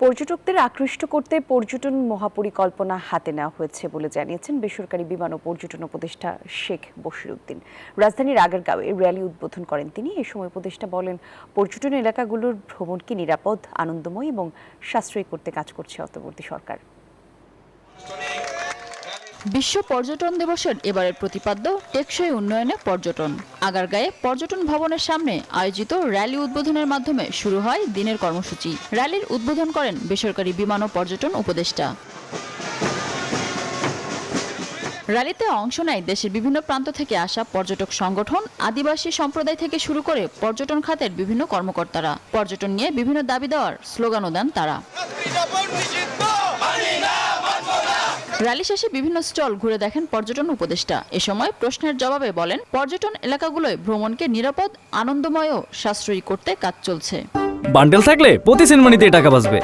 পর্যটকদের আকৃষ্ট করতে পর্যটন মহাপরিকল্পনা হাতে নেওয়া হয়েছে বলে জানিয়েছেন বেসরকারি বিমান ও পর্যটন উপদেষ্টা শেখ বশিরউদ্দিন। রাজধানীর আগারগাঁওয়ে র্যালি উদ্বোধন করেন তিনি। এ সময় উপদেষ্টা বলেন, পর্যটন এলাকাগুলোর ভ্রমণকে নিরাপদ, আনন্দময় এবং সাশ্রয়ী করতে কাজ করছে অন্তর্বর্তী সরকার। বিশ্ব পর্যটন দিবসের এবারের প্রতিপাদ্য টেকসই উন্নয়নে পর্যটন। আগারগাঁয়ে পর্যটন ভবনের সামনে আয়োজিত র্যালি উদ্বোধনের মাধ্যমে শুরু হয় দিনের কর্মসূচি। র্যালির উদ্বোধন করেন বেসরকারি বিমান ও পর্যটন উপদেষ্টা। র্যালিতে অংশ নেয় দেশের বিভিন্ন প্রান্ত থেকে আসা পর্যটক সংগঠন, আদিবাসী সম্প্রদায় থেকে শুরু করে পর্যটন খাতের বিভিন্ন কর্মকর্তারা। পর্যটন নিয়ে বিভিন্ন দাবি দেওয়ার স্লোগানও দেন তারা। র্যালি শেষে বিভিন্ন স্টল ঘুরে দেখেন পর্যটন উপদেষ্টা। এ সময় প্রশ্নের জবাবে বলেন, পর্যটন এলাকাগুলোয় ভ্রমণকে নিরাপদ, আনন্দময় ও সাশ্রয়ী করতে কাজ চলছে। বান্ডেল থাকলে প্রতি সেনমানিতে টাকা বাঁচবে।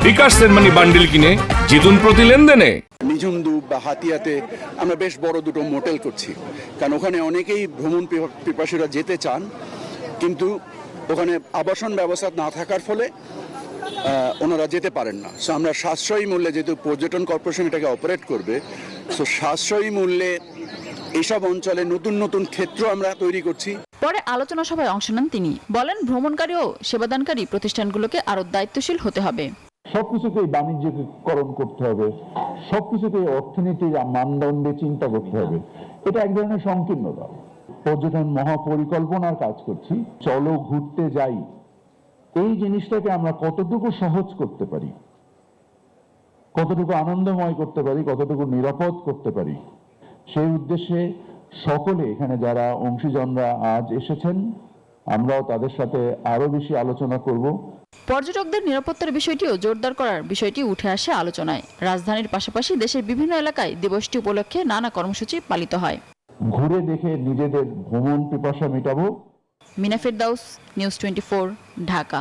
বিকাশ সেনমানি বান্ডেল কিনে জিতুন প্রতি লেনদেনে। নিজুমদু বা হাতিয়াতে আমরা বেশ বড় দুটো মোটেল করছি, কারণ ওখানে অনেকেই ভ্রমণ পিপাসুরা যেতে চান, কিন্তু ওখানে আবাসন ব্যবস্থা না থাকার ফলে ওনারা যেতে পারেন না। সো আমরা সাশ্রয়ী মূল্যে, যেহেতু পর্যটন কর্পোরেশন এটাকে অপারেট করবে, সো সাশ্রয়ী মূল্যে এইসব অঞ্চলে নতুন নতুন ক্ষেত্র আমরা তৈরি করছি। পরে আলোচনা সভায় অংশ নেন তিনি। বলেন, ভ্রমণকারী ও সেবাদানকারী প্রতিষ্ঠানগুলোকে আরো দায়িত্বশীল হতে হবে। সবকিছুকেই বাণিজ্যিকরণ করতে হবে, সবকিছুকেই অর্থনীতির মানদণ্ডে চিন্তা করতে হবে। এটা এক ধরনের সংকীর্ণতা। পর্যটন মহাপরিকল্পনার কাজ করছি, চলো ঘুরতে যাই, এই জিনিসটাকে আমরা কতটুকু সহজ করতে পারি, কতটুকু আনন্দময় করতে পারি, কতটুকু নিরাপদ করতে পারি, সেই উদ্দেশ্যে সকলে এখানে যারা অংশীজনরা আজ এসেছেন, আমরাও তাদের সাথে আরো বেশি আলোচনা করব। পর্যটকদের নিরাপত্তার বিষয়টিও জোরদার করার বিষয়টি উঠে আসে আলোচনায়। রাজধানীর পাশাপাশি দেশের বিভিন্ন এলাকায় দিবসটি উপলক্ষে নানা কর্মসূচি পালিত হয়। ঘুরে দেখে নিজেদের ভ্রমণ পিপাসা মেটাবো। মিনা ফেরদাউস, নিউজ 24, ঢাকা।